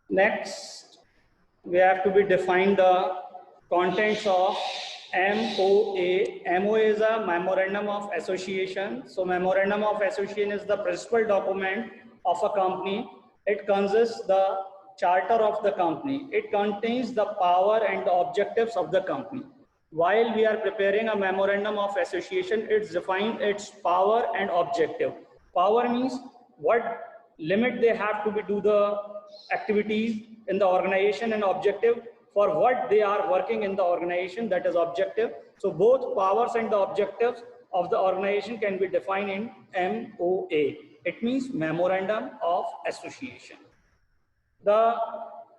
Next, we have to be define the contents of MOA. MOA is a memorandum of association. So memorandum of association is the principal document of a company. It consists the charter of the company. It contains the power and the objectives of the company. While we are preparing a memorandum of association, it's defined its power and objective. Power means what limit they have to be do the activities in the organization, and objective for what they are working in the organization, that is objective. So both powers and the objectives of the organization can be defined in MOA. It means memorandum of association. The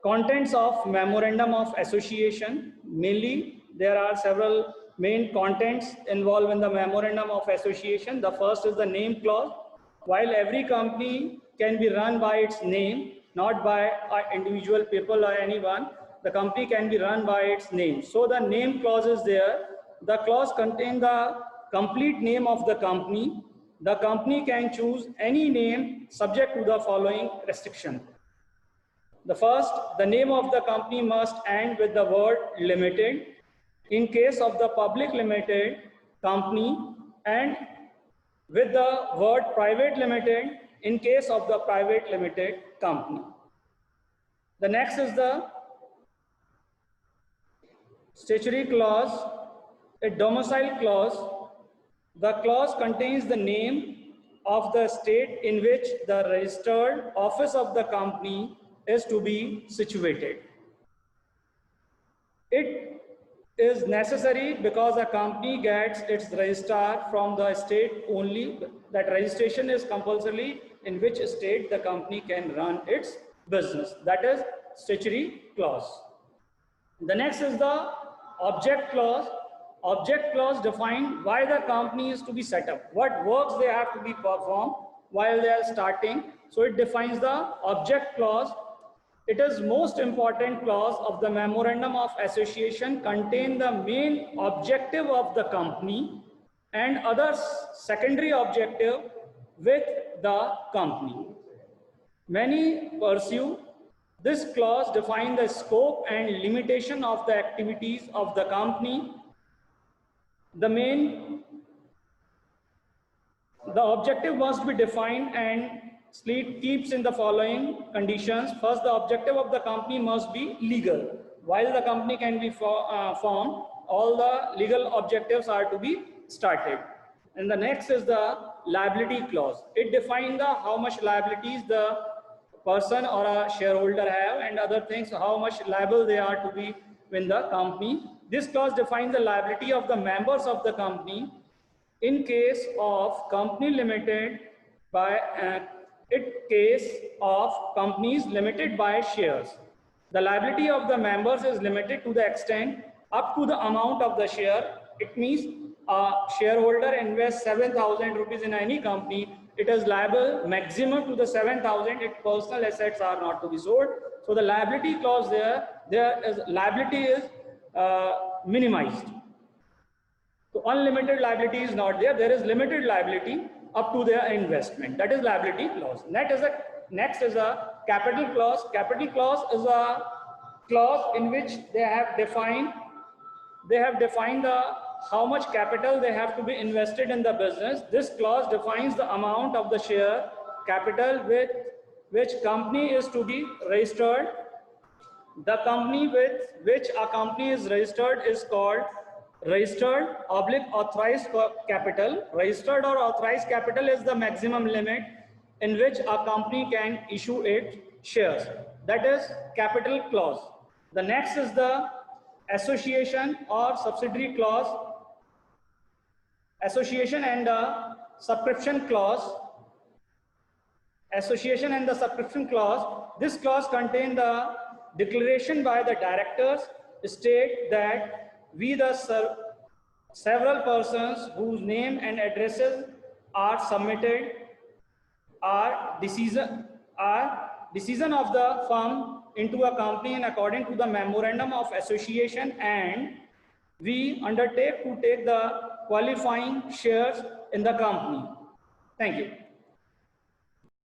contents of memorandum of association, mainly there are several main contents involved in the memorandum of association. The first is the name clause. While every company can be run by its name, not by individual people or anyone, the company can be run by its name. So the name clause is there. The clause contains the complete name of the company. The company can choose any name subject to the following restriction. The first, the name of the company must end with the word limited in case of the public limited company, and with the word private limited in case of the private limited company. The next is the statutory clause, a domicile clause. The clause contains the name of the state in which the registered office of the company is to be situated. It is necessary because a company gets its registrar from the state only. That registration is compulsory in which state the company can run its business. That is statutory clause. The next is the object clause. Object clause define why the company is to be set up, what works they have to be performed while they are starting. So it defines the object clause. It is most important clause of the memorandum of association, contain the main objective of the company and other secondary objective with the company. Many pursue this clause define the scope and limitation of the activities of the company. The objective must be defined and keeps in the following conditions. First, the objective of the company must be legal. While the company can be formed, all the legal objectives are to be started. And the next is the liability clause. It defines the how much liabilities the person or a shareholder have and other things, how much liable they are to be in the company. This clause defines the liability of the members of the company in case of company limited by case of companies limited by shares. The liability of the members is limited to the extent up to the amount of the share. It means a shareholder invests 7,000 rupees in any company, it is liable maximum to the 7,000. Its personal assets are not to be sold. So the liability clause there is liability is minimized. So unlimited liability is not there. There is limited liability up to their investment. That is liability clause. Next is a capital clause. Capital clause is a clause in which they have defined the how much capital they have to be invested in the business. This clause defines the amount of the share capital with which company is to be registered. The company with which a company is registered is called registered / authorized capital. Registered or authorized capital is the maximum limit in which a company can issue its shares. That is capital clause. The next is the association or subsidiary clause. Association and the subscription clause. Association and the subscription clause. This clause contains the declaration by the directors state that we the several persons whose name and addresses are submitted are decision of the firm into a company and according to the memorandum of association, and we undertake to take the qualifying shares in the company. Thank you.